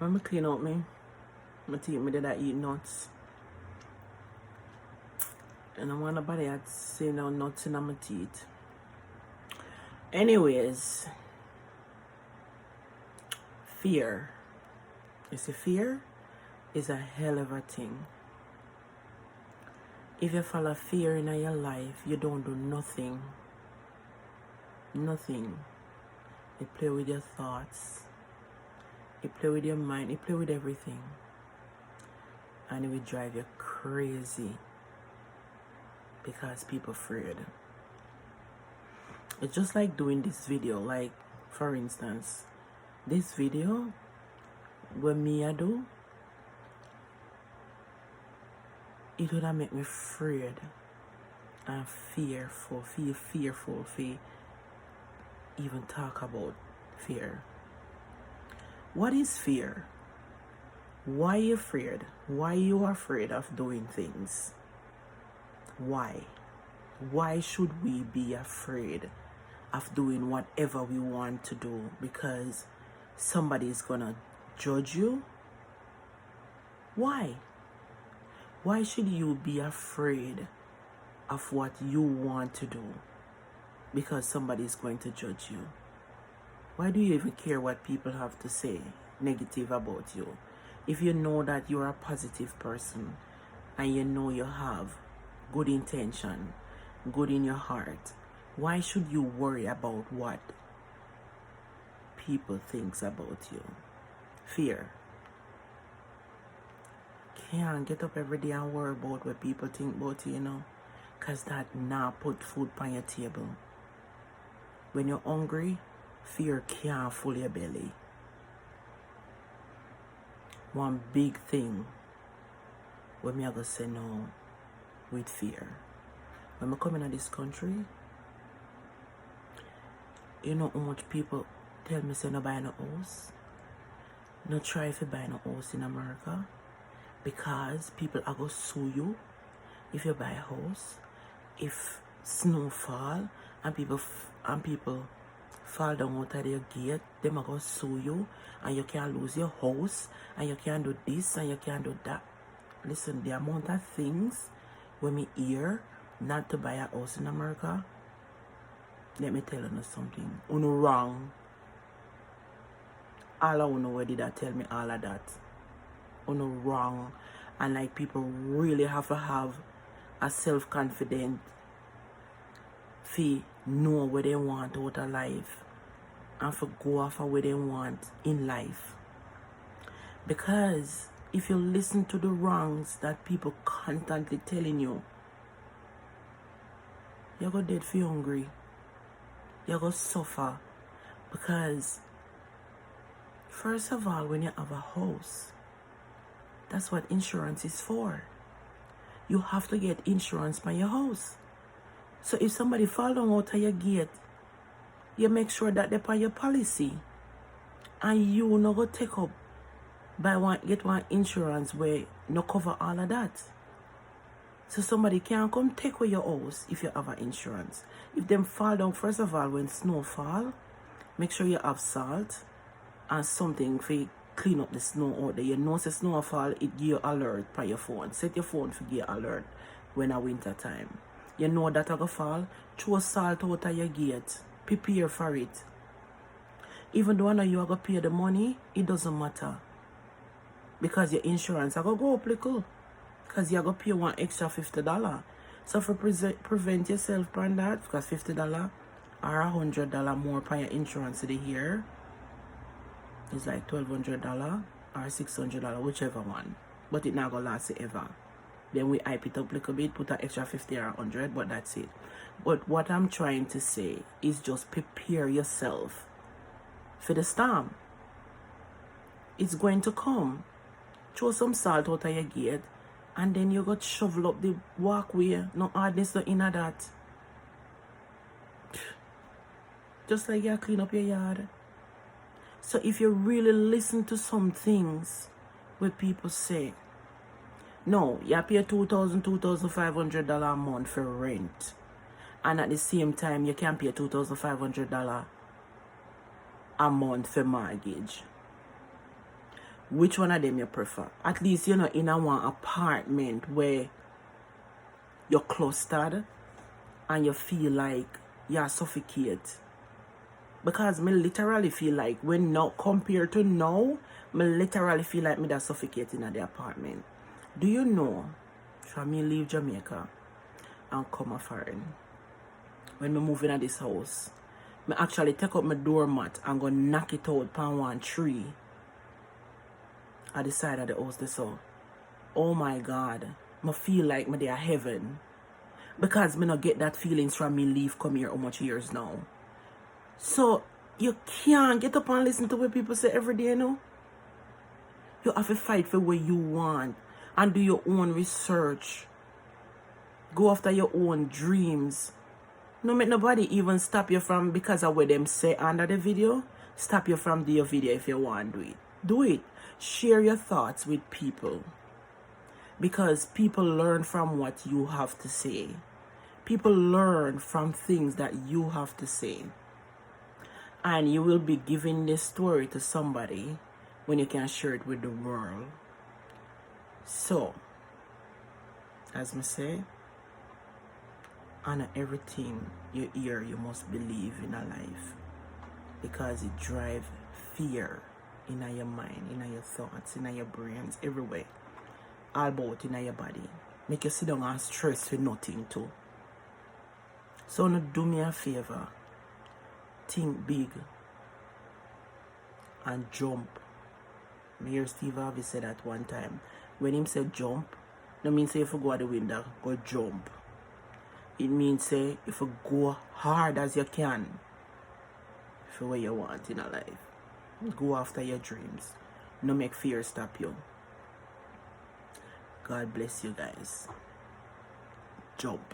When I clean out my teeth, me did I eat nuts. And I want nobody to say no nuts in my teeth. Anyways, fear. You see, fear is a hell of a thing. If you follow fear in your life, you don't do nothing. Nothing. You play with your thoughts. You play with your mind. You play with everything. And it will drive you crazy. Because people afraid. It's just like doing this video. Like, for instance, this video, what me I do, it would make me afraid and fearful for even talk about fear. What is fear? Why are you afraid? Why you are afraid of doing things? Why? Why should we be afraid of doing whatever we want to do? Because somebody is gonna judge you? Why? Why should you be afraid of what you want to do? Because somebody is going to judge you. Why do you even care what people have to say negative about you? If you know that you're a positive person and you know you have good intention, good in your heart, why should you worry about what people thinks about you? Fear. Can't get up every day and worry about what people think about you, you know, because that not put food on your table. When you're hungry, fear can't fill your belly. One big thing when me I go say no with fear. When I come into this country, you know how much people tell me say no buy no house? No try if you buy no house in America. Because people are going to sue you if you buy a house. If snow fall and people fall down out of their gate, they are going to sue you and you can't lose your house and you can't do this and you can't do that. Listen, the amount of things when me hear not to buy a house in America, let me tell you something. Uno wrong. All I know where did I tell me all of that. Uno wrong. And like people really have to have a self-confident to know what they want out of life and for go off of what they want in life. Because if you listen to the wrongs that people constantly telling you, you're going to dead for hungry. You're going to suffer. Because first of all, when you have a house, that's what insurance is for. You have to get insurance by your house. So if somebody fall down out of your gate, you make sure that they're by your policy. And you not go take up get one insurance where no cover all of that. So somebody can't come take away your house if you have an insurance. If them fall down, first of all, when snow fall, make sure you have salt and something for clean up the snow out there. You know the snow fall, it give you alert by your phone. Set your phone for give alert when a winter time. You know that a go fall, throw salt out of your gate. Prepare for it. Even though I know you are going to pay the money, it doesn't matter. Because your insurance are going to go up little. Because you're going to pay one extra $50. So for prevent yourself from that, because $50 or $100 more for your insurance the year, it's like $1,200 or $600, whichever one. But it not going to last forever. Then we hype it up a little bit, put an extra 50 or 100, but that's it. But what I'm trying to say is just prepare yourself for the storm. It's going to come. Throw some salt out of your gate, and then you got shovel up the walkway. No hardness, no inner that. Just like you clean up your yard. So if you really listen to some things what people say, no, you pay $2,000, $2,500 a month for rent. And at the same time, you can pay $2,500 a month for mortgage. Which one of them you prefer? At least you're not in a one apartment where you're clustered and you feel like you suffocate. Because me literally feel like when now compared to now, me literally feel like me that suffocate in the apartment. Do you know, for me leave Jamaica and come a foreign, when me move into this house, me actually take up my doormat and go knock it out upon one tree at the side of the house. So, oh my God, me feel like me there heaven. Because me not get that feelings from me leave come here how much years now. So, you can't get up and listen to what people say every day, no? You have to fight for what you want and do your own research. Go after your own dreams. No make nobody even stop you from, because of what them say under the video, stop you from do your video if you want to do it. Do it. Share your thoughts with people. Because people learn from what you have to say. People learn from things that you have to say. And you will be giving this story to somebody when you can share it with the world. So, as I say, honor everything you hear, you must believe in a life. Because it drives fear in your mind, in your thoughts, in your brains, everywhere. All about in your body. Make you sit down and stress for nothing too. So now do me a favor. Think big and jump. Me hear Steve Harvey say that one time. When him say jump, no mean say if you go out the window, go jump. It means say if you go hard as you can for what you want in a life. Go after your dreams. No make fear stop you. God bless you guys. Jump.